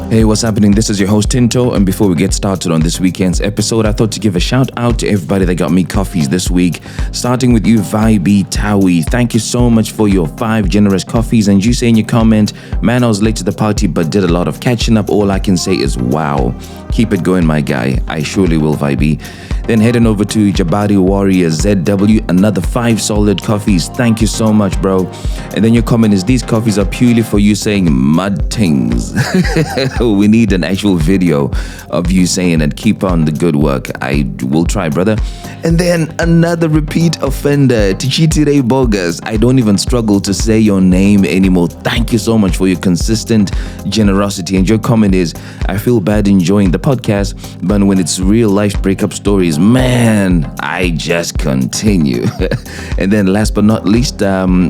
Hey, what's happening? This is your host Tinto, and before we get started on this weekend's episode, I thought to give a shout out to everybody that got me coffees this week. Starting with you, Vibe Tawi. Thank you so much for your 5 generous coffees. And you say in your comment, man, I was late to the party but did a lot of catching up. All I can say is wow. Keep it going, my guy. I surely will, Vibe. Then heading over to Jabari Warrior ZW, another 5 solid coffees. Thank you so much, bro. And then your comment is, these coffees are purely for you saying mud things. We need an actual video of you saying it. Keep on the good work. I will try, brother. And then another repeat offender, Tichitire Bogus. I don't even struggle to say your name anymore. Thank you so much for your consistent generosity. And your comment is, I feel bad enjoying the podcast, but when it's real life breakup stories, man, I just continue. And then last but not least,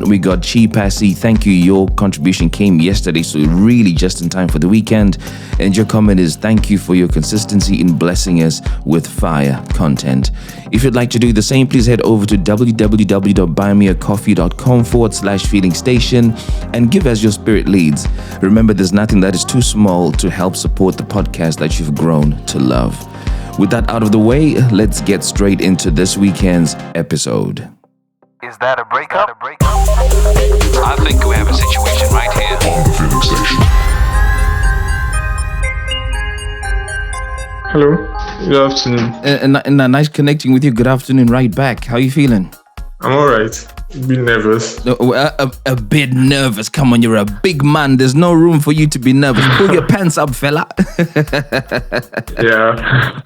we got Chi Passy. Thank you. Your contribution came yesterday, so really just in time for the weekend. And your comment is, thank you for your consistency in blessing us with fire content. If you'd like to do the same, please head over to www.buymeacoffee.com/feeling station and give as your spirit leads. Remember, there's nothing that is too small to help support the podcast that you've grown to love. With that out of the way, let's get straight into this weekend's episode. Is that a breakup? I think we have a situation right here. On the Feeling Station. Hello, good afternoon. And nice connecting with you. Good afternoon, right back. How you feeling? I'm alright. A bit nervous. A bit nervous. Come on, you're a big man. There's no room for you to be nervous. Pull your pants up, fella. Yeah.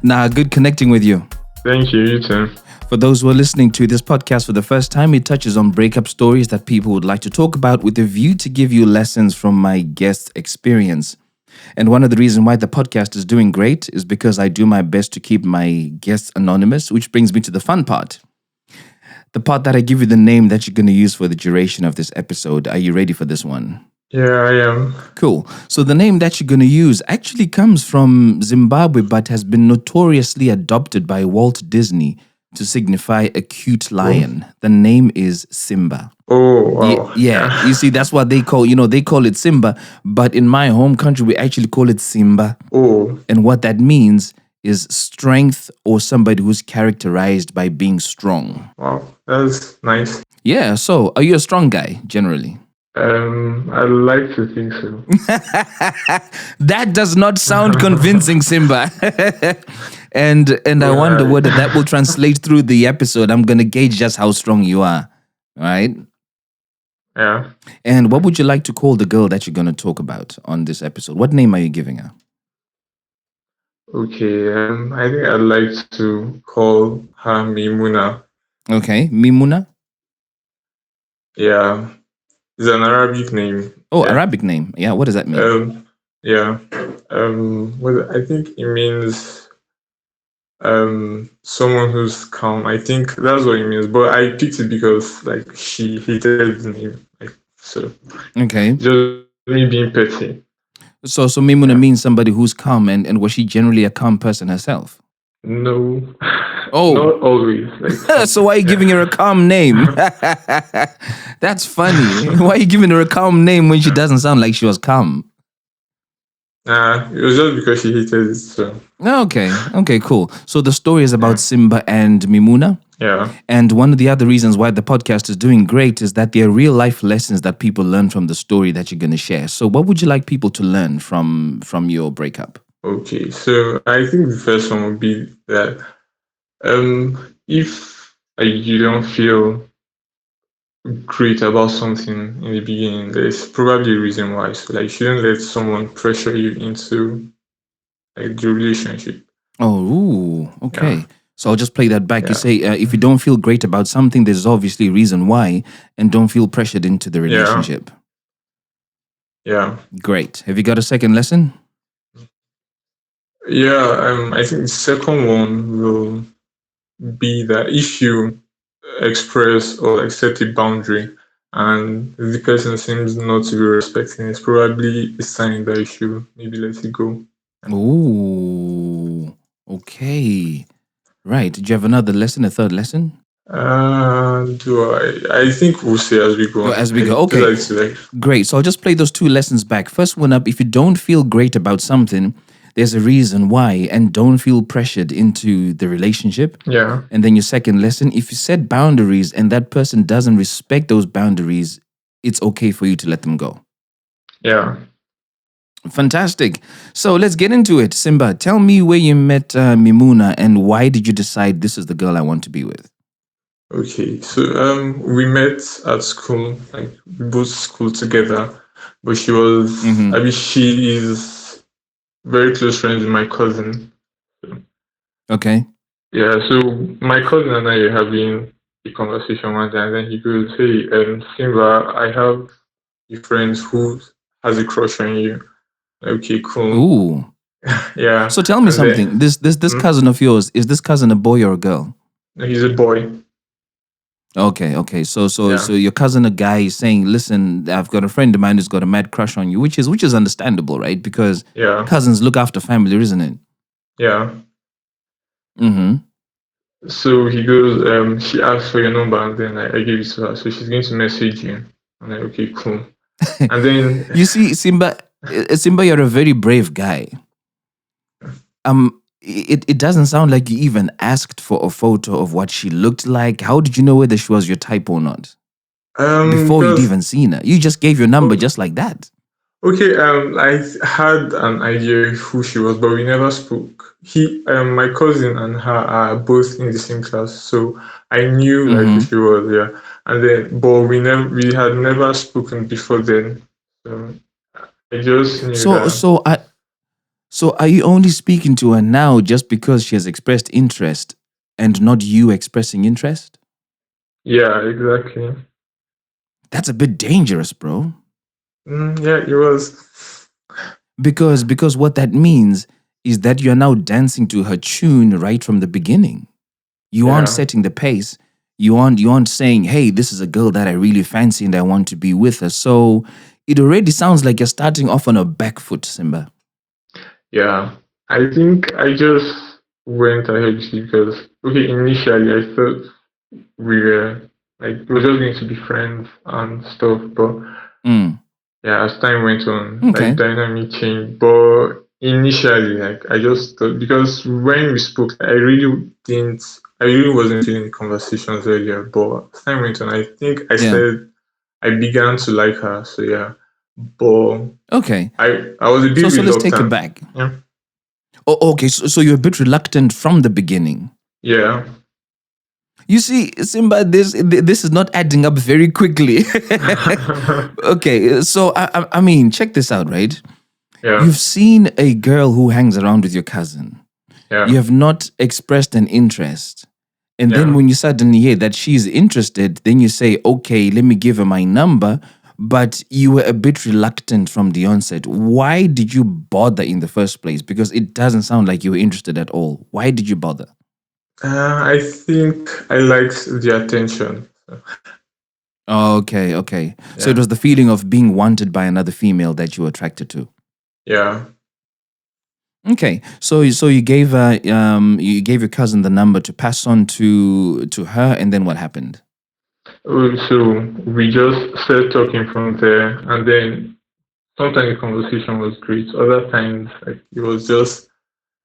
Nah, good connecting with you. Thank you, you too. For those who are listening to this podcast for the first time, it touches on breakup stories that people would like to talk about with a view to give you lessons from my guest's experience. And one of the reasons why the podcast is doing great is because I do my best to keep my guests anonymous, which brings me to the fun part. The part that I give you the name that you're going to use for the duration of this episode. Are you ready for this one? Yeah, I am. Cool. So the name that you're going to use actually comes from Zimbabwe, but has been notoriously adopted by Walt Disney to signify a cute lion. The name is Simba. Oh, wow. Yeah. You see, that's what they call, they call it Simba, but in my home country, we actually call it Simba. Oh, And what that means is strength, or somebody who's characterized by being strong. wow. That's nice. Yeah, so are you a strong guy, generally? I'd like to think so. That does not sound convincing, Simba. And I wonder whether that will translate through the episode. I'm going to gauge just how strong you are, right? Yeah. And what would you like to call the girl that you're going to talk about on this episode? What name are you giving her? Okay, I think I'd like to call her Mimuna. Okay, Mimuna? Yeah. It's an Arabic name. Oh, Yeah. Arabic name. Yeah, what does that mean? Yeah. I think it means someone who's calm. I think that's what it means. But I picked it because she hated the name. So Okay. just me being petty. So Mimuna means somebody who's calm, and was she generally a calm person herself? No. Oh. Not always. So why are you giving her a calm name? That's funny. Why are you giving her a calm name when she doesn't sound like she was calm? It was just because she hated it. So Okay, cool. So the story is about Simba and Mimuna. yeah. And one of the other reasons why the podcast is doing great is that there are real life lessons that people learn from the story that you're going to share. So what would you like people to learn from your breakup? Okay. So I think the first one would be that if you don't feel great about something in the beginning, there's probably a reason why. So you shouldn't let someone pressure you into the relationship. Oh, ooh, okay. Yeah. So I'll just play that back. You Yeah. say if you don't feel great about something, there's obviously a reason why, and don't feel pressured into the relationship. Yeah. Great. Have you got a second lesson? Yeah. I think the second one will be that if you express or set a boundary and the person seems not to be respecting, it's probably a sign that you should maybe let it go. Ooh, okay. Right. Did you have another lesson, a third lesson? Do I think we'll see as we go Well, on. as we I go. just Okay, like to like, great. So I'll just play those two lessons back. First one up, if you don't feel great about something, there's a reason why, and don't feel pressured into the relationship. yeah, And then your second lesson, if you set boundaries and that person doesn't respect those boundaries, it's okay for you to let them go. yeah. Fantastic. So let's get into it. Simba, tell me where you met Mimuna and why did you decide this is the girl I want to be with? Okay, so we met at school, like we both school together, but she was, Mm-hmm. I mean, she is very close friends with my cousin. Okay. Yeah, so my cousin and I are having a conversation one day, and then he goes, "Hey, Simba, I have a friend who has a crush on you." Okay, cool. Ooh. Yeah, So tell me and something. then This mm, cousin of yours, is this cousin a boy or a girl? he's a boy. Okay, okay. So Yeah, your cousin, a guy, is saying, "Listen, I've got a friend of mine who's got a mad crush on you," which is understandable, right? Because yeah, cousins look after family, isn't it? yeah. Mm-hmm. So he goes, she asked for your number, and then I gave it to her. So she's going to message you. I'm like, okay, cool. And then, You see, Simba, you're a very brave guy. It doesn't sound like you even asked for a photo of what she looked like. How did you know whether she was your type or not before you'd because even seen her? You just gave your number just like that. okay, I had an idea of who she was, but we never spoke. My cousin and her are both in the same class, so I knew like who Mm-hmm. she was, yeah. And then, but we had never spoken before then, so I just knew So that. so I so are you only speaking to her now just because she has expressed interest and not you expressing interest? Yeah, exactly. That's a bit dangerous, bro. Yeah, it was. Because what that means is that you're now dancing to her tune right from the beginning. You aren't Yeah, setting the pace. You aren't saying, "Hey, this is a girl that I really fancy and I want to be with her." So it already sounds like you're starting off on a back foot, Simba. yeah. I think I just went ahead because okay, initially I thought we were like we were just going to be friends and stuff, but Mm, yeah, as time went on, like okay. dynamic changed. But initially, like I just thought because when we spoke, I really wasn't feeling the conversations earlier. But as time went on, I think Yeah. I began to like her. So yeah, but Okay. I was a bit So let's take it reluctant. back. Yeah, Oh, okay. So you're a bit reluctant from the beginning. yeah, You see, Simba, this is not adding up very quickly. Okay, so I mean, check this out, right? yeah, You've seen a girl who hangs around with your cousin. You yeah, have not expressed an interest. And then yeah. when you suddenly hear that she's interested, then you say, okay, let me give her my number. But you were a bit reluctant from the onset. Why did you bother in the first place? Because it doesn't sound like you were interested at all. Why did you bother? I think I liked the attention. Okay, okay. So it Yeah, was the feeling of being wanted by another female that you were attracted to. yeah. Okay, so you gave your cousin the number to pass on to her, and then what happened? So we just started talking from there, and then sometimes the conversation was great. Other times, like it was just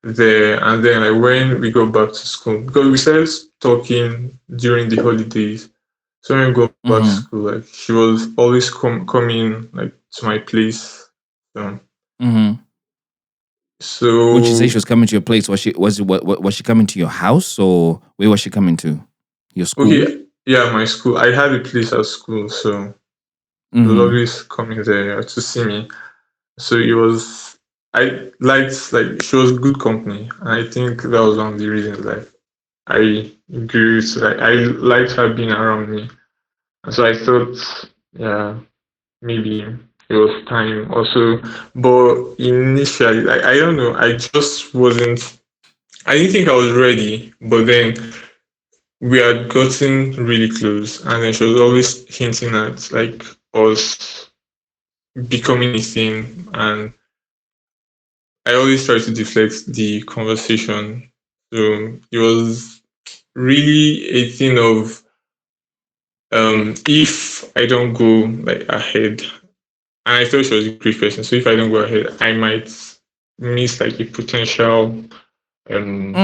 there, and then like when we go back to school, because we started talking during the holidays. So when we go back to Mm-hmm. school, like she was always coming like to my place. So, Mm-hmm. When she said she so was coming to your place, was she coming to your house or where was she coming to? Your school? okay, yeah, my school. I had a place at school, so she was Mm-hmm. always coming there to see me. So it was I liked like she was good company, and I think that was one of the reasons like I grew to like I liked her being around me. And so I thought, yeah, maybe it was time also. But initially, like I don't know, I just wasn't. I didn't think I was ready, but then we had gotten really close, and then she was always hinting at like us becoming a thing, and I always try to deflect the conversation. So it was really a thing of if I don't go like ahead, and I thought she was a great person. So if I don't go ahead, I might miss like a potential. Um,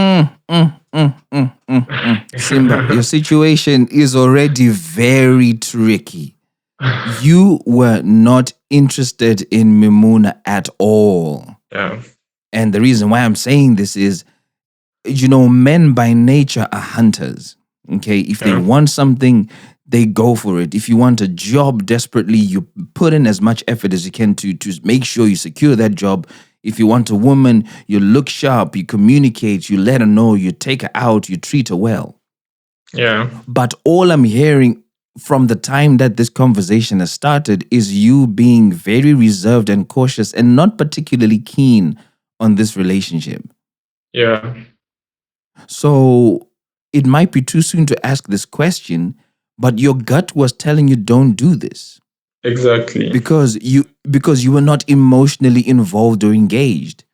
Simba, your situation is already very tricky. You were not interested in Mimuna at all. yeah, And the reason why I'm saying this is, men by nature are hunters. Okay. If they yeah, want something, they go for it. If you want a job desperately, you put in as much effort as you can to make sure you secure that job. If you want a woman, you look sharp, you communicate, you let her know, you take her out, you treat her well. yeah, But all I'm hearing from the time that this conversation has started is you being very reserved and cautious and not particularly keen on this relationship. yeah, So it might be too soon to ask this question, but your gut was telling you don't do this exactly. because you were not emotionally involved or engaged.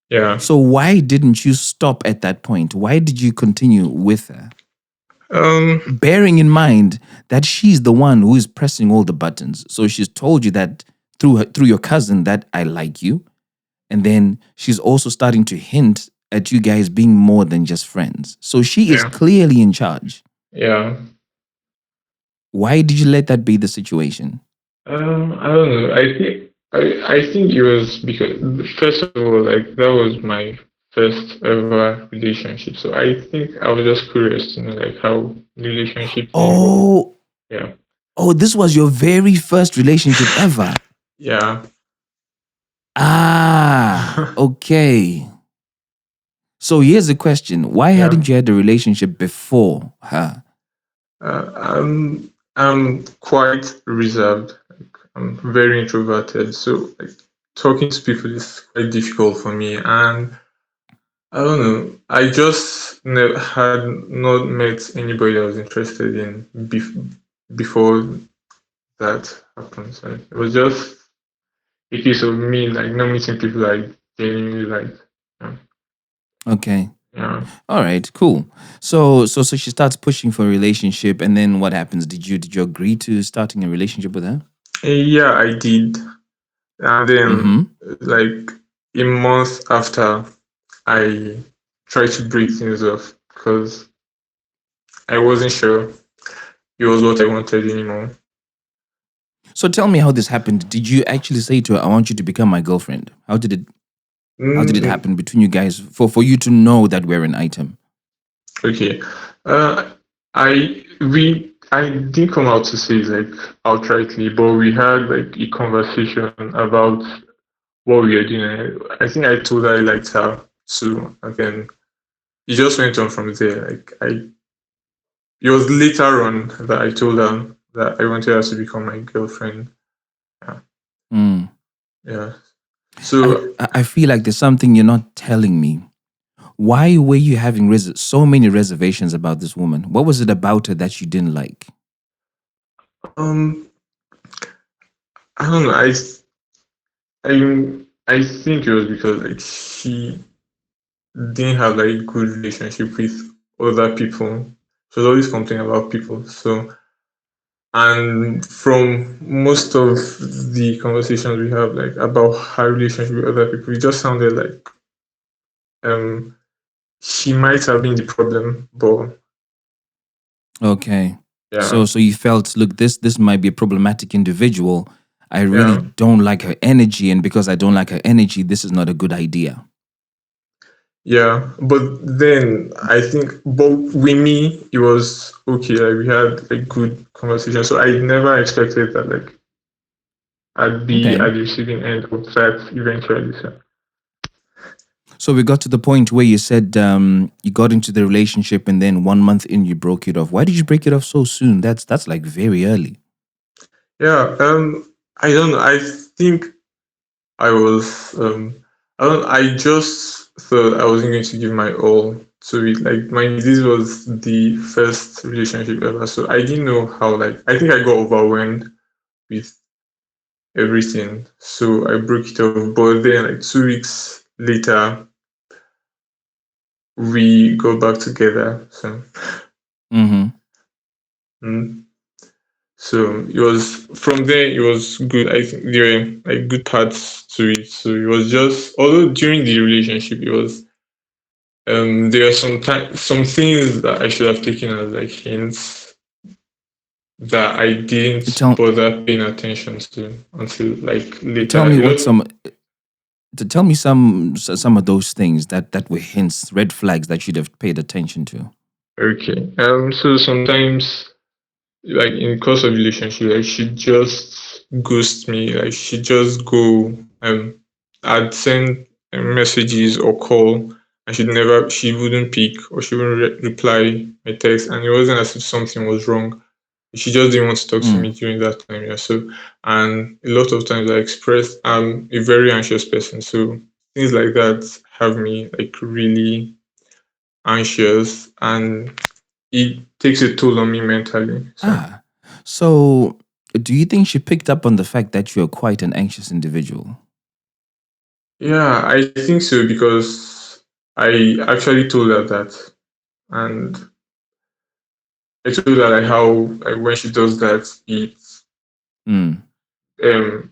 Yeah. So why didn't you stop at that point? Why did you continue with her? Um. Bearing in mind that she's the one who is pressing all the buttons. So she's told you that through your cousin that I like you. And then she's also starting to hint at you guys being more than just friends. So she is Yeah. clearly in charge. Yeah. Why did you let that be the situation? I don't know. I think it was because first of all, like that was my first ever relationship. So I think I was just curious to know like how relationship thing was. Oh, Yeah. this was your very first relationship ever. Yeah. Ah, okay. So here's the question. Why Yeah. hadn't you had a relationship before her? I'm quite reserved. Like, I'm very introverted. So like talking to people is quite difficult for me. And I don't know. I just had not met anybody I was interested in before that happened. So it was just a case of me like not meeting people I genuinely like. Yeah. Okay. Yeah. All right, cool. So she starts pushing for a relationship, and then what happens? Did you agree to starting a relationship with her? Yeah, I did. And then Mm-hmm. like a month after I tried to break things off because I wasn't sure it was what I wanted anymore. So tell me how this happened. Did you actually say to her, "I want you to become my girlfriend"? How did it Mm, happen between you guys for you to know that we're an item? okay. Uh, I didn't come out to say it like outrightly, but we had like a conversation about what we were doing. I think I told her I liked her too, and then it just went on from there. It was later on that I told her that I wanted her to become my girlfriend. Yeah, Mm. yeah. I So I feel like there's something you're not telling me. Why were you having so many reservations about this woman? What was it about her that you didn't like? um, I don't know. I think it was because like she didn't have like good relationship with other people. She was always complaining about people. So and from most of the conversations we have like about her relationship with other people, it just sounded like um she might have been the problem, but Okay. yeah, So you felt, look, this might be a problematic individual. I really yeah, don't like her energy, and because I don't like her energy, this is not a good idea. yeah. But then I think, but with me, it was okay. Like we had a good conversation, so I never expected that like I'd be Okay. at the receiving end of that eventually. So. So we got to the point where you said you got into the relationship, and then 1 month in you broke it off. Why did you break it off so soon? That's like very early. Yeah, I don't know. I think I was I just thought I wasn't going to give my all to it. Like this was the first relationship ever, so I didn't know how. Like I think I got overwhelmed with everything, so I broke it off. But then, like 2 weeks later, we got back together. So, Mm-hmm. mm. So it was from there. It was good. I think there were like good parts to it. So it was just although during the relationship, it was there are some things that I should have taken as like hints that I didn't Tell bother paying attention to until like tell later. me A what lot of some tell me some of those things that were hints, red flags that you'd have paid attention to. okay. So sometimes like in course of relationship, like she just ghost me. Like she just go I'd send messages or call and she wouldn't pick or she wouldn't reply my text and it wasn't as if something was wrong. She just didn't want to talk to Mm. me during that time. Yeah. So and a lot of times I expressed I'm a very anxious person. So things like that have me like really anxious and it takes a toll on me mentally. So Ah, so do you think she picked up on the fact that you're quite an anxious individual? yeah, I think so because I actually told her that, and I told her like how like when she does that, it Mm.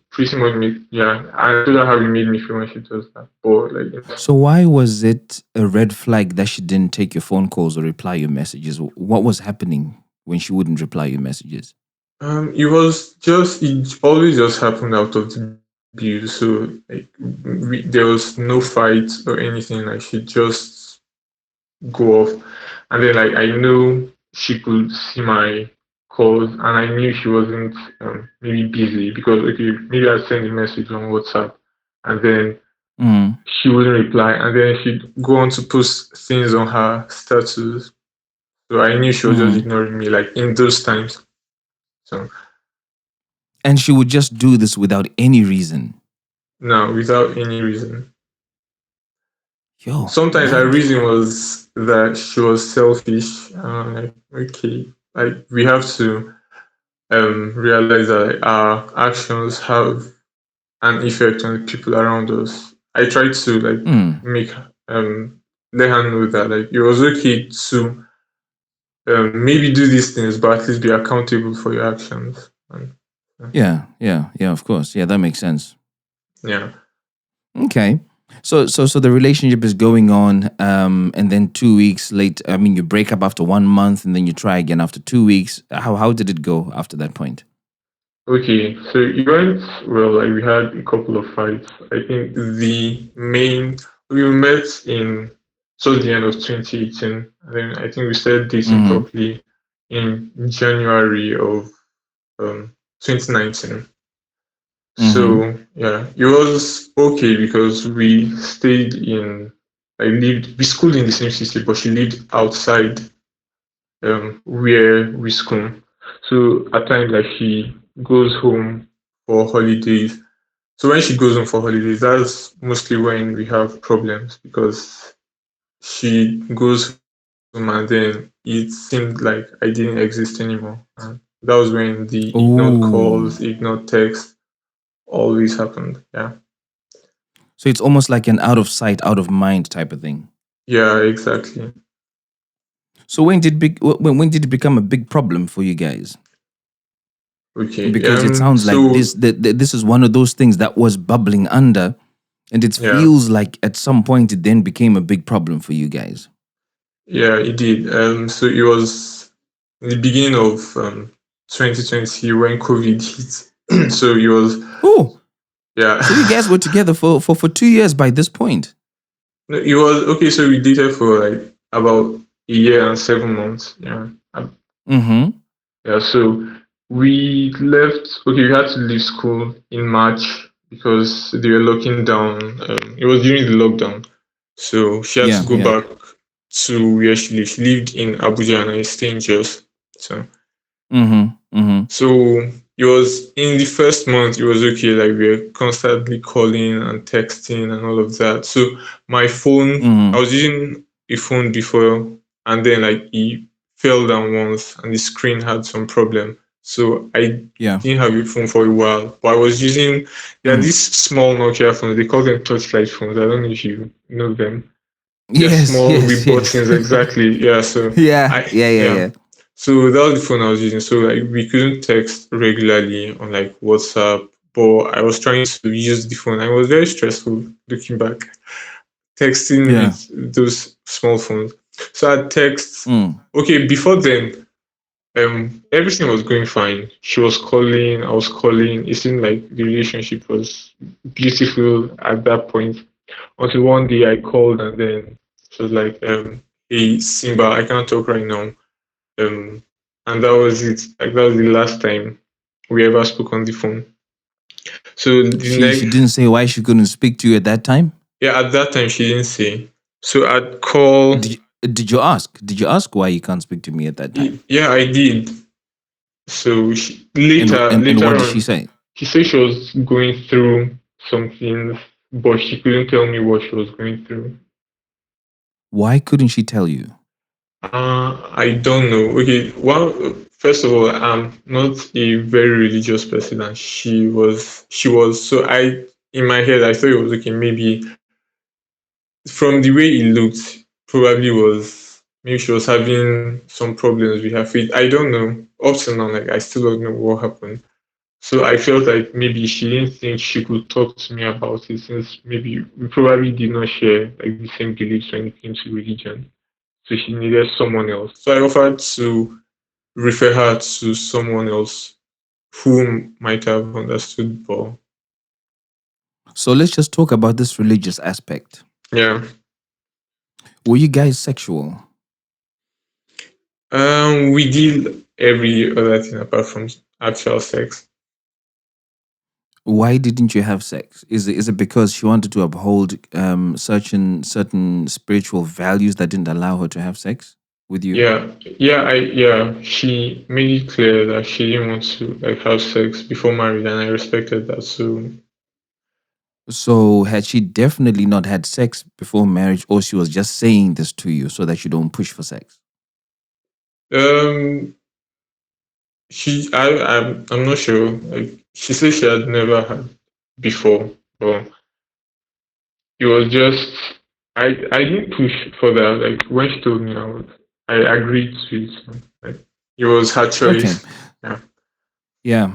pretty much made yeah. I told her how it made me feel when she does that, but like So why was it a red flag that she didn't take your phone calls or reply your messages? What was happening when she wouldn't reply your messages? it was just it always just happened out of the blue. So like there was no fight or anything. Like she just go off. And then like I know she could see my calls and I knew she wasn't maybe busy because okay, maybe I send a message on WhatsApp and then Mm. she wouldn't reply and then she'd go on to post things on her status. So I knew she was just Mm. ignoring me like in those times. So And she would just do this without any reason. no, without any reason. Yo, Sometimes her man. reason was that she was selfish. Like, okay, like we have to realize that like, our actions have an effect on the people around us. I tried to like Mm. make um let her know that like it was okay to maybe do these things, but at least be accountable for your actions. And, Yeah, of course. Yeah, that makes sense. yeah. Okay. So the relationship is going on, and then 2 weeks later, I mean, you break up after 1 month, and then you try again after 2 weeks. How did it go after that point? Okay, so it went well. Like we had a couple of fights. I think the main we met in towards the end of 2018, and then I think we started dating Mm-hmm. properly in January of 2019. Mm-hmm. So yeah, it was okay because we stayed in. We schooled in the same city, but she lived outside where we school. So at times, like she goes home for holidays. So when she goes home for holidays, that's mostly when we have problems because she goes home and then it seemed like I didn't exist anymore. And that was when the ignored Oh, calls, ignored texts always happened. Yeah. so it's almost like an out of sight, out of mind type of thing. Yeah, exactly. So when did it become a big problem for you guys? Okay. Because it sounds like So this is one of those things that was bubbling under, and it yeah, feels like at some point it then became a big problem for you guys. yeah, it did. So it was in the beginning of 2020 when COVID hit. So it was Oh, yeah. so you guys were together for 2 years by this point. No, it was okay. So we dated for like about a year and 7 months. Yeah. Mm-hmm. Yeah. So we left. Okay, we had to leave school in March because they were locking down. It was during the lockdown, so she had to Yeah, go yeah. back to where she lived. She lived in Abuja and I stay in Jos. So Mm-hmm. Mm-hmm. so it was in the first month. It was okay. Like we were constantly calling and texting and all of that. So my phone, I Mm-hmm. was using a phone before, and then like it fell down once, and the screen had some problem. So I Yeah. didn't have a phone for a while, but I was using yeah Mm. these small Nokia phones. They call them touchlight phones. I don't know if you know them. Yeah, Yes, small yes, report yes. things exactly. Yeah, so Yeah, I yeah, yeah, yeah. yeah. So that was the phone I was using. So like we couldn't text regularly on like WhatsApp, but I was trying to use the phone. I was very stressful looking back, texting Yeah. with those small phones. So I text. Mm. Okay, before then, everything was going fine. She was calling, I was calling. It seemed like the relationship was beautiful at that point. Until one day I called and then she was like, hey Simba, I can't talk right now. Um, and that was it. Like that was the last time we ever spoke on the phone. So the She next, didn't say why she couldn't speak to you at that time. yeah, at that time she didn't say. So I'd call. Did you ask? Did you ask why you can't speak to me at that time? Yeah, I did. So And and later what did she on, say? she said she was going through some things, but she couldn't tell me what she was going through. Why couldn't she tell you? I don't know. Okay, well, first of all, I'm not a very religious person, and she was. So in my head, I thought it was okay. Maybe from the way it looked, probably was maybe she was having some problems with her faith. I don't know. Up to now, like I still don't know what happened. So I felt like maybe she didn't think she could talk to me about it since maybe we probably did not share like the same beliefs when it came to religion. So she needed someone else. So I offered to refer her to someone else who might have understood Paul. So let's just talk about this religious aspect. Yeah. Were you guys sexual? We did every other thing apart from actual sex. Why didn't you have sex? Is it because she wanted to uphold certain spiritual values that didn't allow her to have sex with you? Yeah. She made it clear that she didn't want to like have sex before marriage, and I respected that. So So had she definitely not had sex before marriage, or she was just saying this to you so that you don't push for sex? um I'm not sure. Like she said she had never had before, but it was just I didn't push for that. Like when she told me, I agreed to it. Like it was her Okay. choice. Yeah, Yeah.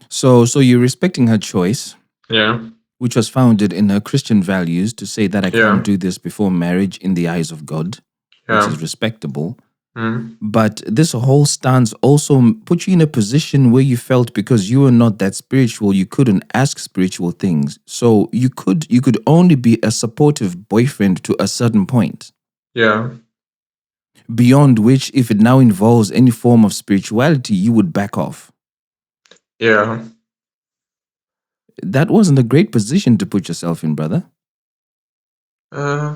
So you're respecting her choice, yeah, which was founded in her Christian values to say that I can't yeah, do this before marriage in the eyes of God, which yeah. is respectable. Mm. But this whole stance also put you in a position where you felt because you were not that spiritual, you couldn't ask spiritual things. So you could only be a supportive boyfriend to a certain point, Yeah, beyond which, if it now involves any form of spirituality, you would back off. yeah. That wasn't a great position to put yourself in, brother. Uh,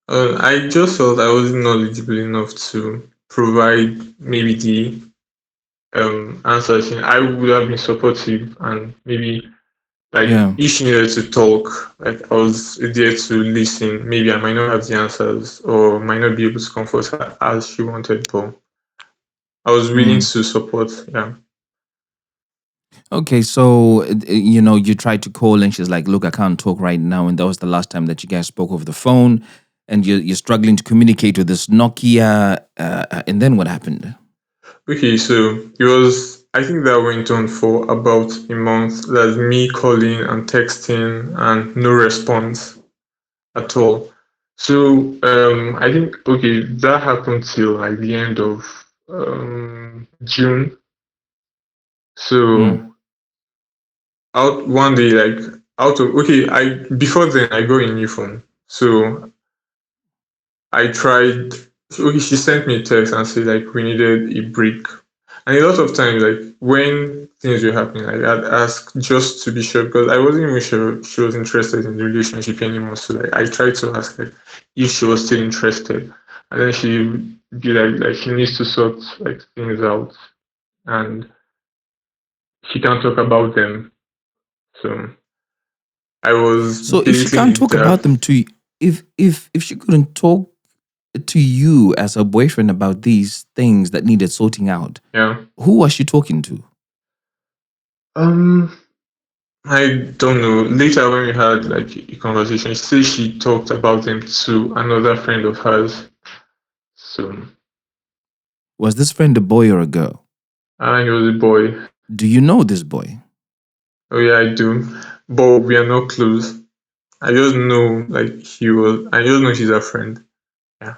I just felt I wasn't knowledgeable enough to provide maybe the answers. I would have been supportive and maybe like Yeah. if she needed to talk, like I was there to listen. Maybe I might not have the answers or might not be able to comfort her as she wanted, but I was willing Mm. to support. Yeah, Okay, so you tried to call and she's like, "Look, I can't talk right now," and that was the last time that you guys spoke over the phone, and you're struggling to communicate with this Nokia, and then what happened? okay, so it was, I think that went on for about a month. That's me calling and texting and no response at all. So I think, okay, that happened till like the end of June. Mm. So out one day, like out of, okay, I before then I got a new phone. So I tried, okay, she sent me a text and said like we needed a break. And a lot of times, like when things were happening, like I'd ask just to be sure because I wasn't even sure she was interested in the relationship anymore. So like I tried to ask her if she was still interested. And then she would be like she needs to sort like things out and she can't talk about them. So I was So if she can't deleting talk that. about them to you, if she couldn't talk to you as her boyfriend about these things that needed sorting out, Yeah. who was she talking to? Um I don't know. Later, when we had like a conversation, she said she talked about them to another friend of hers. So, Was this friend a boy or a girl? and he was a boy. Do you know this boy? Oh yeah, I do. But we are not close. I just know like he was. I just know she's a friend. Yeah.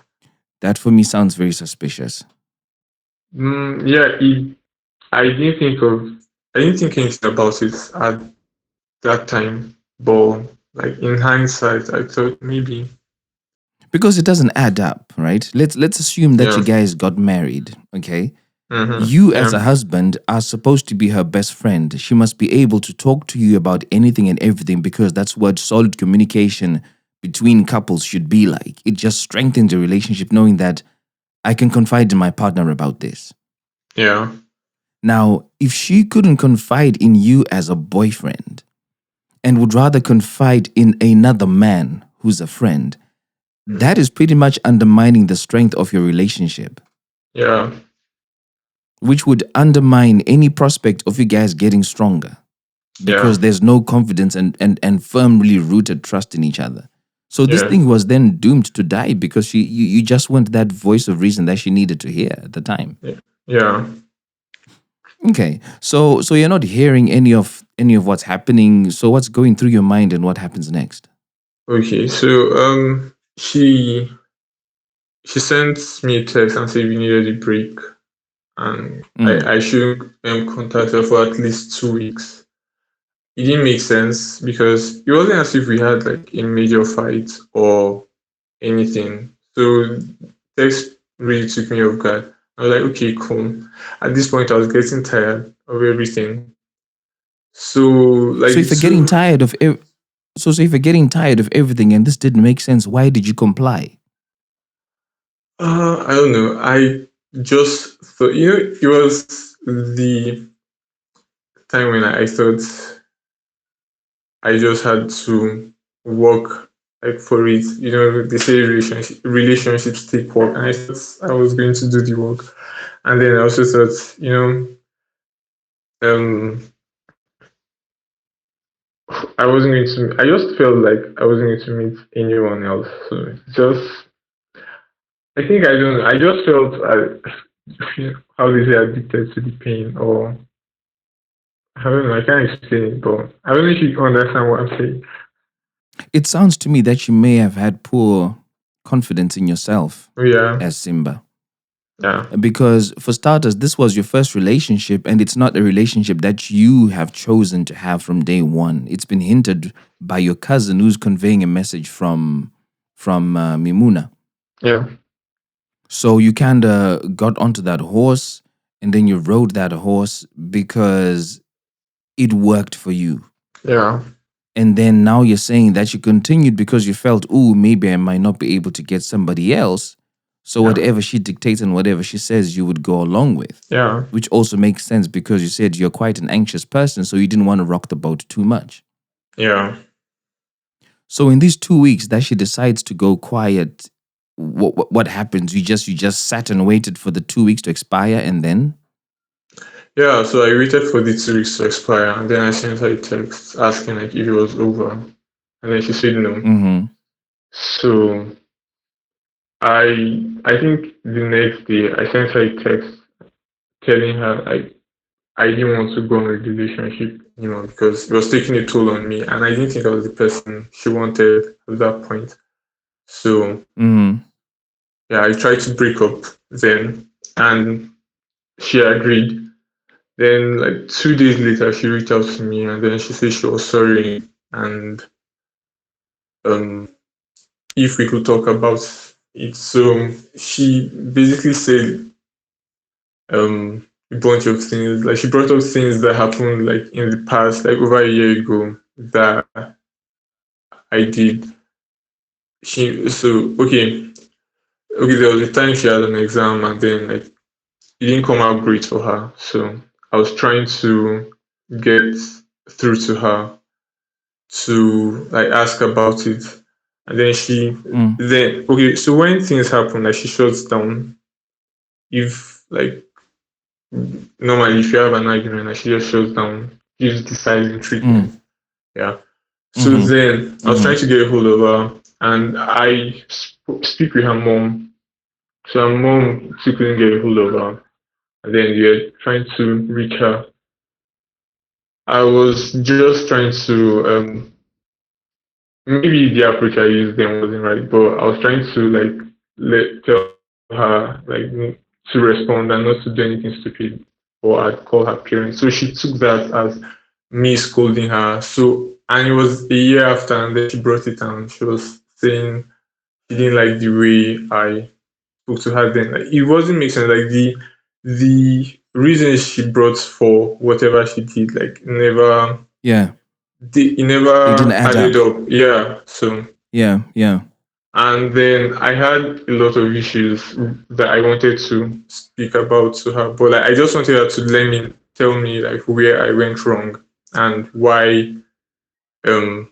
That for me sounds very suspicious. Yeah. I didn't think of. I didn't think anything about it at that time. But like in hindsight, I thought maybe. Because it doesn't add up, right? Let's assume that you Yeah. guys got married, okay? Mm-hmm. You as a Yeah. husband are supposed to be her best friend. She must be able to talk to you about anything and everything because that's what solid communication between couples should be like. It just strengthens the relationship knowing that I can confide in my partner about this. Yeah. Now, if she couldn't confide in you as a boyfriend and would rather confide in another man who's a friend, that is pretty much undermining the strength of your relationship, Yeah. which would undermine any prospect of you guys getting stronger because Yeah. there's no confidence and firmly rooted trust in each other. So this Yeah. thing was then doomed to die because you just weren't that voice of reason that she needed to hear at the time. Yeah. Okay, so you're not hearing any of what's happening. So what's going through your mind and what happens next? Okay. So she sent me a text and said we needed a break and I should contact her for at least 2 weeks. It didn't make sense because it wasn't as if we had like a major fight or anything. So text really took me off guard. I was like, okay, cool. At this point, I was getting tired of everything. So like So if you're getting tired of if you're getting tired of everything and this didn't make sense, why did you comply? I don't know. I just thought, it was the time when I thought I just had to work like for it. They say relationships take work, and I thought I was going to do the work. And then I also thought, um, I wasn't going to. I just felt like I wasn't going to meet anyone else. So just, I think I don't know. I just felt how they say addicted to the pain, or I don't know. I can't explain it, but I don't know if you understand what I'm saying. It sounds to me that you may have had poor confidence in yourself Yeah, as Simba. yeah, Because for starters, this was your first relationship and it's not a relationship that you have chosen to have from day one. It's been hinted by your cousin who's conveying a message from Mimuna. yeah, So you kind of got onto that horse and then you rode that horse because it worked for you. yeah, And then now you're saying that you continued because you felt, ooh, maybe I might not be able to get somebody else. So Yeah. whatever she dictates and whatever she says, you would go along with. yeah, Which also makes sense because you said you're quite an anxious person, so you didn't want to rock the boat too much. yeah. So in these 2 weeks that she decides to go quiet, what happens? You just sat and waited for the 2 weeks to expire, and then Yeah, so I waited for the 2 weeks to expire, and then I sent her a text asking like if it was over, and then she said no. mm-hmm. So I think the next day I sent her a text telling her like I didn't want to go on a relationship anymore because it was taking a toll on me, and I didn't think I was the person she wanted at that point. So Mm-hmm. yeah, I tried to break up then, and she agreed. Then, like 2 days later, she reached out to me and then she said she was sorry and um, if we could talk about it. So she basically said a bunch of things. Like she brought up things that happened like in the past, like over a year ago that I did. Okay, there was a time she had an exam and then like it didn't come out great for her. So I was trying to get through to her to like ask about it. And then so when things happen, like she shuts down. If like normally if you have an argument, like she just shuts down, gives the silent treatment. So Mm-hmm. then I was Mm-hmm. trying to get a hold of her, and I speak with her mom. So her mom still couldn't get a hold of her, and then you're trying to reach her. I was just trying to maybe the approach I used then wasn't right, but I was trying to like tell her like to respond and not to do anything stupid, or I'd call her parents. So she took that as me scolding her. So and it was a year after, and then she brought it and she was saying she didn't like the way I spoke to her then. Like, it wasn't making sense. Like the reasons she brought for whatever she did, like never Yeah. it It didn't never add added up. up. Yeah. So Yeah. Yeah. and then I had a lot of issues that I wanted to speak about to her, but like I just wanted her to tell me like where I went wrong and why um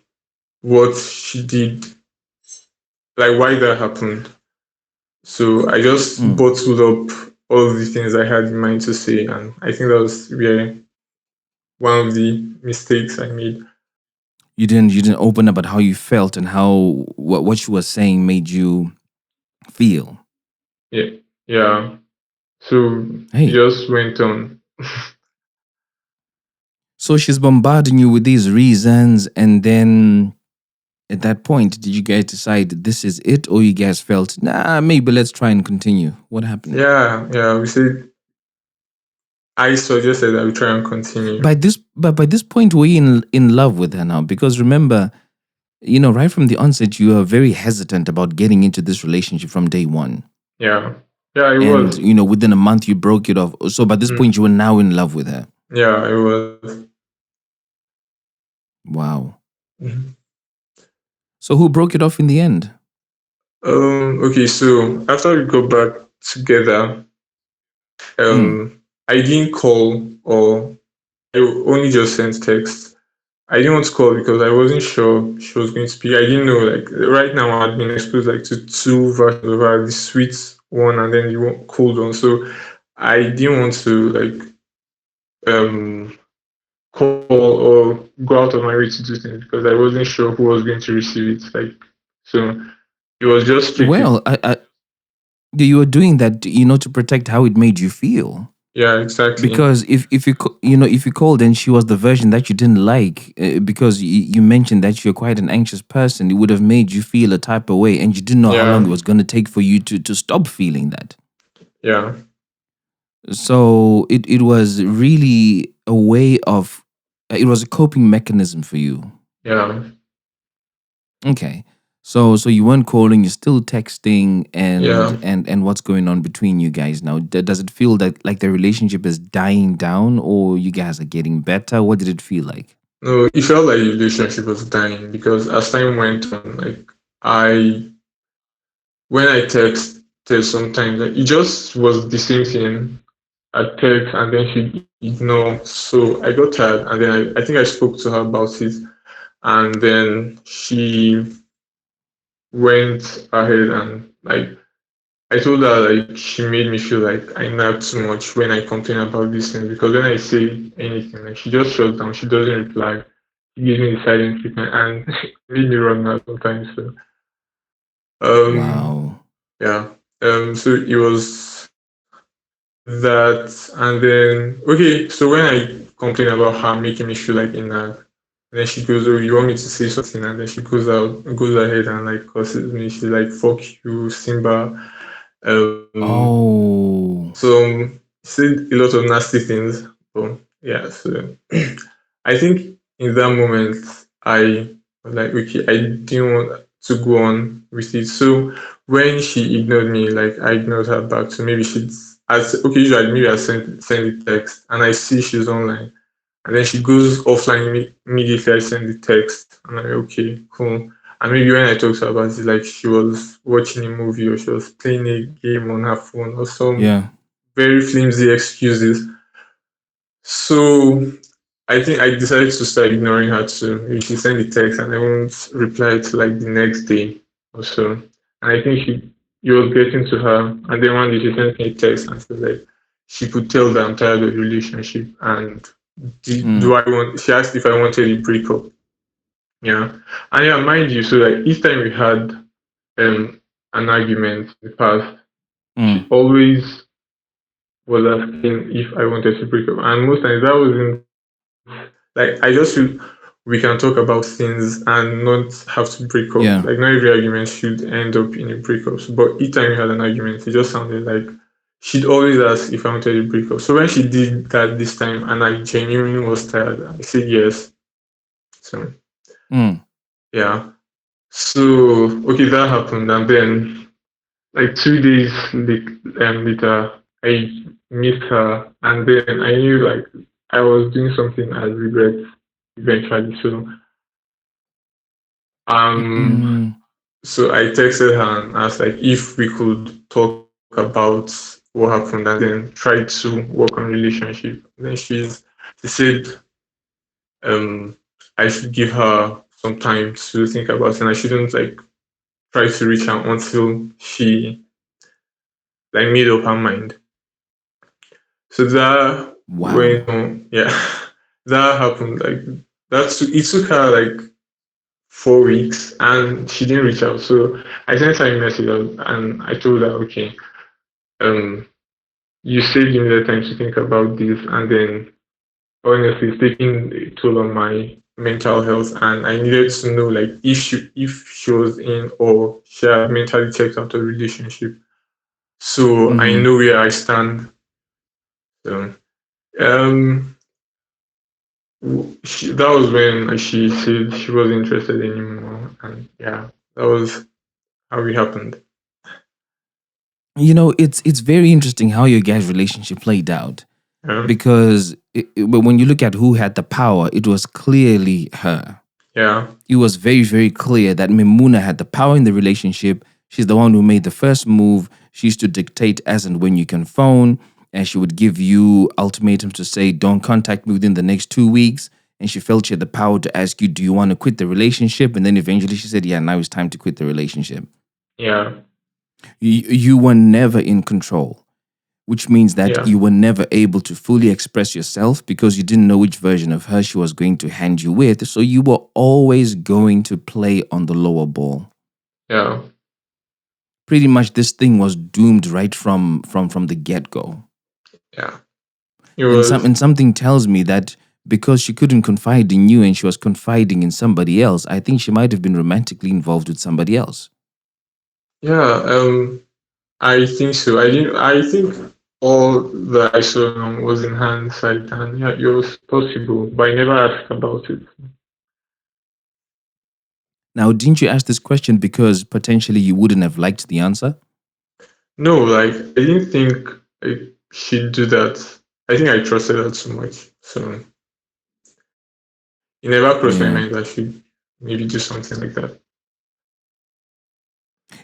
what she did, like why that happened. So I just Mm. bottled up all the things I had in mind to say, and I think that was where one of the mistakes I made. You didn't open up about how you felt and how what she was saying made you feel. Yeah, yeah. So it Hey. just went on. So she's bombarding you with these reasons, and then at that point, did you guys decide this is it, or you guys felt, nah, maybe let's try and continue? What happened? Yeah, yeah. We said I suggested that we try and continue. By this point, were you in love with her now? Because remember, right from the onset, you were very hesitant about getting into this relationship from day one. Yeah, yeah. It And, was. within a month, you broke it off. So by this Mm, point, you were now in love with her. yeah, it was. Wow. Mhm. So who broke it off in the end? Okay, so after we got back together, Mm. I didn't call or I only just sent text. I didn't want to call because I wasn't sure she was going to speak. I didn't know, like, right now I'd been exposed like to two versions of her, the sweet one and then the cold one. So I didn't want to like um call or go out of my way to do things because I wasn't sure who was going to receive it. Like, so it was just strictly. Well, you were doing that, to protect how it made you feel. Yeah, exactly. Because if you called and she was the version that you didn't like, because you mentioned that you're quite an anxious person, it would have made you feel a type of way, and you didn't know how long Yeah, it was going to take for you to stop feeling that. yeah, So it was really a way of, it was a coping mechanism for you. yeah, Okay. So you weren't calling, you're still texting, yeah. and what's going on between you guys now? Does it feel that like the relationship is dying down, or you guys are getting better? What did it feel like? No, it felt like the relationship was dying because as time went on, like I when I texted sometimes, like, it just was the same thing. I text and then she ignore. So I got tired and then I think I spoke to her about it and then she went ahead and like I told her like she made me feel like I nag too much when I complain about these things because when I say anything, like she just shuts down, she doesn't reply. She gives me the silent treatment and made me run out sometimes. So um Wow. yeah. So it was that and then okay, so when I complain about her making me feel like a nag, and then she goes, "Oh, you want me to say something?" And then she goes ahead and like curses me. She's like, "Fuck you, Simba." Um, Oh. so said a lot of nasty things. But yeah, so I think in that moment I was like, okay, I didn't want to go on with it. So when she ignored me, like I ignored her back. So maybe okay, usually maybe I send the text and I see she's online. And then she goes offline immediately I send the text. I'm like, okay, cool. And maybe when I talk to her about it, like she was watching a movie or she was playing a game on her phone or some Yeah. very flimsy excuses. So I think I decided to start ignoring her too. If she sent the text and I won't reply to like the next day or so. And I think you was getting to her and then one day she sent me a text and said like she could tell that I'm tired of the relationship and do Mm. I want she asked if I wanted a breakup. Yeah. And yeah, mind you, so like each time we had an argument in the past, she Mm. always was asking if I wanted to break up. And most times that wasn't like I just feel we can talk about things and not have to break up. Yeah. Like not every argument should end up in a breakup. But each time we had an argument, it just sounded like she'd always ask if I wanted to break up. So when she did that this time and I genuinely was tired, I said yes. So Mm. yeah. So okay, that happened, and then like 2 days later, I missed her, and then I knew like I was doing something I regret eventually. Um, Mm. so I texted her and asked like if we could talk about what happened, and then try to work on relationship. And then she said um I should give her some time to think about it, and I shouldn't like try to reach out until she like made up her mind. So that Wow. when yeah, that happened like it took her like 4 weeks and she didn't reach out. So I sent her a message and I told her, okay, um, you said you needed time to think about this, and then honestly, it's taking a toll on my mental health, and I needed to know like if she was in or she had mentally checked out the relationship, so I Mm. know where I stand. So um, that was when she said she wasn't interested anymore, and yeah, that was how it happened. It's very interesting how your guys' relationship played out Yeah, because but when you look at who had the power, it was clearly her. yeah, It was very, very clear that Mimuna had the power in the relationship. She's the one who made the first move. She used to dictate as and when you can phone, and she would give you ultimatums to say, don't contact me within the next 2 weeks. And she felt she had the power to ask you, do you want to quit the relationship? And then eventually she said, yeah, now it's time to quit the relationship. yeah, You were never in control, which means that yeah, you were never able to fully express yourself because you didn't know which version of her she was going to hand you with. So you were always going to play on the lower ball. yeah, Pretty much this thing was doomed right from the get-go. yeah. It And was something tells me that because she couldn't confide in you and she was confiding in somebody else, I think she might have been romantically involved with somebody else. yeah. I think so. I didn't. I think all that I saw was in hindsight, and yeah, it was possible, but I never asked about it. Now, didn't you ask this question because potentially you wouldn't have liked the answer? No, like I didn't think she'd do that. I think I trusted her too much, so it never crossed my Yeah. mind that she'd maybe do something like that.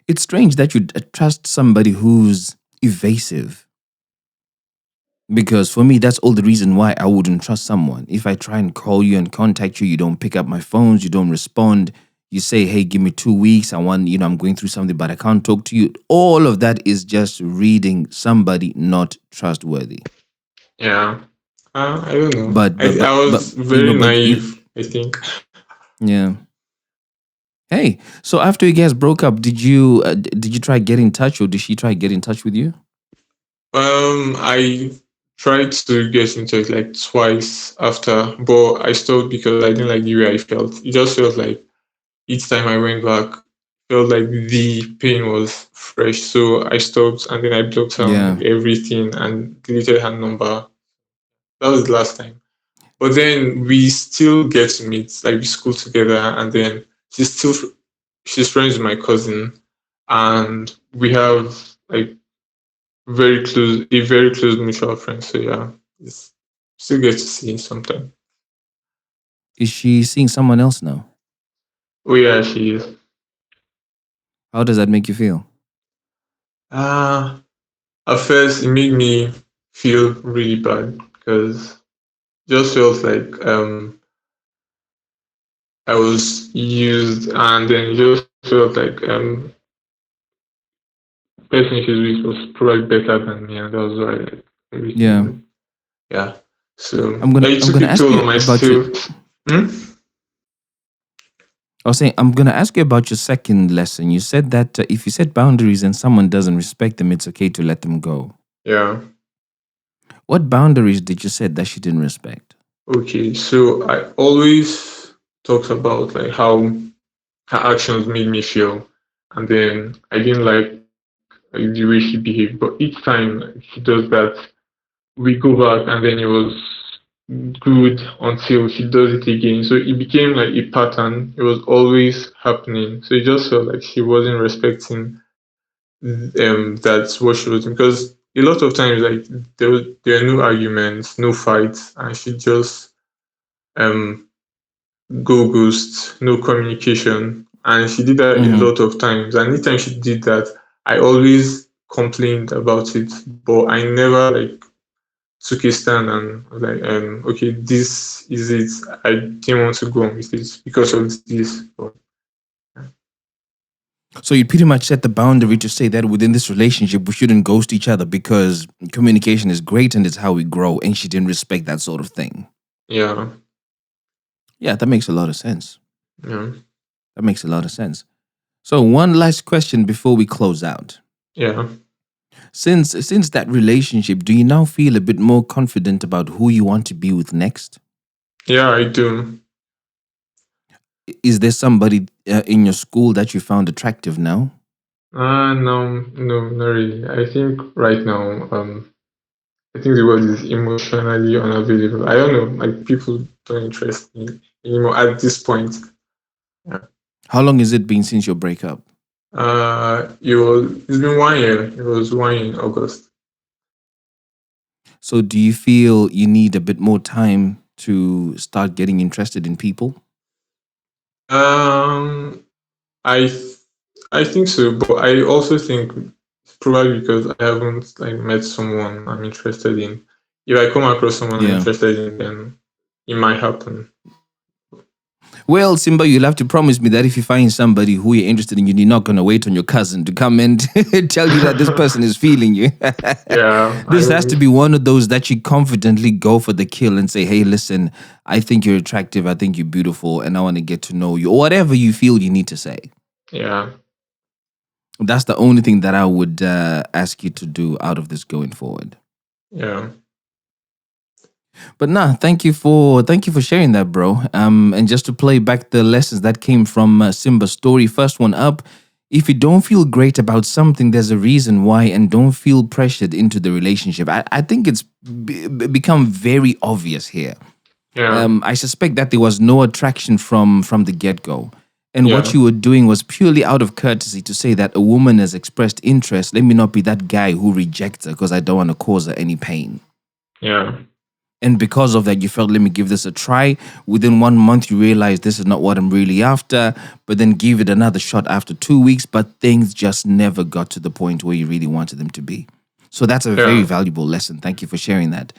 It's strange that you trust somebody who's evasive. Because for me, that's all the reason why I wouldn't trust someone. If I try and call you and contact you, you don't pick up my phones, you don't respond. You say, hey, give me 2 weeks. I'm going through something, but I can't talk to you. All of that is just reading somebody not trustworthy. Yeah, I don't know. But but I but but was you know, very but you naive. I think. yeah. Hey, so after you guys broke up, did you try get in touch or did she try get in touch with you? I tried to get into it like twice after, but I stopped because I didn't like the way I felt. It just felt like each time I went back, felt like the pain was fresh. So I stopped and then I blocked her Yeah. on everything and deleted her number. That was the last time. But then we still get to meet, like we school together, and then she's friends with my cousin, and we have like very close mutual friend. So yeah, it's still get to see sometime. Is she seeing someone else now? Oh yeah, she is. How does that make you feel? Uh at first it made me feel really bad because just felt like I was used, and then it just felt like person she's with was probably better than me, and that was why like, Yeah. everything. Yeah. So I'm gonna it I'm took gonna a ask toll you on my about your still. Hmm? I was saying, I'm going to ask you about your second lesson. You said that if you set boundaries and someone doesn't respect them, it's okay to let them go. Yeah. What boundaries did you set that she didn't respect? Okay. So I always talked about like how her actions made me feel, and then I didn't like the way she behaved. But each time like, she does that, we go back, and then it was good until she does it again. So it became like a pattern. It was always happening. So it just felt like she wasn't respecting that's what she was doing. Because a lot of times like there are no arguments, no fights, and she just um go ghost, no communication. And she did that a Mm-hmm. lot of times. And anytime she did that, I always complained about it. But I never like took a stand and was like, okay, this is it. I didn't want to go on with it because of this. But, So you pretty much set the boundary to say that within this relationship, we shouldn't ghost each other because communication is great and it's how we grow. And she didn't respect that sort of thing. yeah, Yeah, that makes a lot of sense. yeah, That makes a lot of sense. So one last question before we close out. yeah. Since that relationship, do you now feel a bit more confident about who you want to be with next? Yeah, I do. Is there somebody in your school that you found attractive now? No, no, not really. I think right now, I think the word is emotionally unavailable. I don't know, like people don't interest me anymore at this point. Yeah. How long has it been since your breakup? It's been 1 year. It was 1 year in August. So do you feel you need a bit more time to start getting interested in people? Um, I th- I think so, but I also think it's probably because I haven't like met someone I'm interested in. If I come across someone I'm Yeah. interested in, then it might happen. Well, Simba, you'll have to promise me that if you find somebody who you're interested in, you're not going to wait on your cousin to come and tell you that this person is feeling you. Yeah, This has to be one of those that you confidently go for the kill and say, hey, listen, I think you're attractive. I think you're beautiful. And I want to get to know you. Or whatever you feel you need to say. yeah, That's the only thing that I would ask you to do out of this going forward. yeah. But nah, thank you for sharing that, bro. And just to play back the lessons that came from Simba's story. First one up: if you don't feel great about something, there's a reason why, and don't feel pressured into the relationship. I think it's become very obvious here. Yeah, I suspect that there was no attraction from the get go. And what Yeah. you were doing was purely out of courtesy to say that a woman has expressed interest. Let me not be that guy who rejects her because I don't want to cause her any pain. yeah, And because of that, you felt, let me give this a try. Within 1 month, you realized this is not what I'm really after, but then give it another shot after 2 weeks. But things just never got to the point where you really wanted them to be. So that's a very valuable lesson. Thank you for sharing that.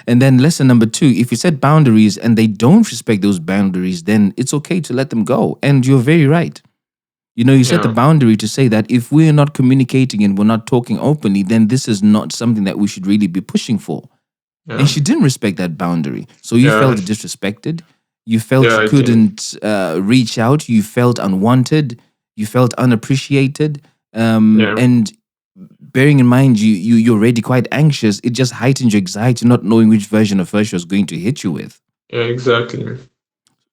And then lesson number 2, if you set boundaries and they don't respect those boundaries, then it's okay to let them go. And you're very right. You know, you set the Yeah. boundary to say that if we're not communicating and we're not talking openly, then this is not something that we should really be pushing for. yeah. And she didn't respect that boundary. So you Yeah. felt disrespected. You felt Yeah, I you did. couldn't reach out. You felt unwanted. You felt unappreciated. Yeah. And bearing in mind you're already quite anxious, it just heightened your anxiety, not knowing which version of her she was going to hit you with. Yeah, exactly.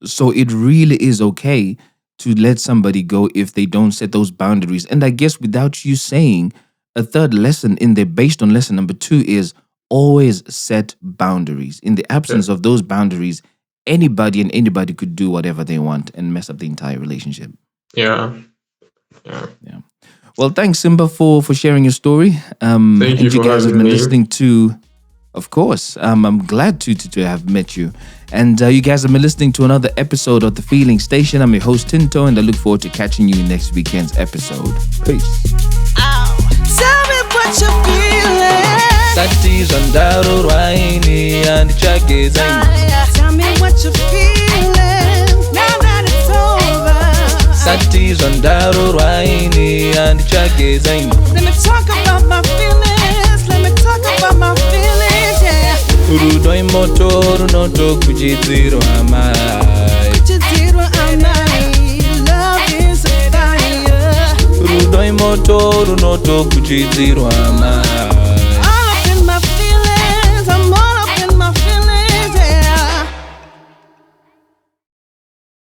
So it really is okay to let somebody go if they don't set those boundaries. And I guess without you saying, a third lesson in there based on lesson number 2 is always set boundaries. In the absence of those boundaries, anybody could do whatever they want and mess up the entire relationship. Yeah. Yeah. Well, thanks, Simba, for sharing your story. Thank and you you for guys have having been me. listening to, of course, I'm glad to have met you. And you guys have been listening to another episode of The Feeling Station. I'm your host, Tinto, and I look forward to catching you in next weekend's episode. Peace. Tell me what you're feeling. Satizandaro Raini and Chagezai. Tell me what you're feeling. Now that it's over. Satizandaro Raini and Chagezai. Let me talk about my feelings. Let me talk about my feelings. Yeah. Urudoi motoru no to kujidziro amai. Just did what I like. runoto runotokuchidzirwa mara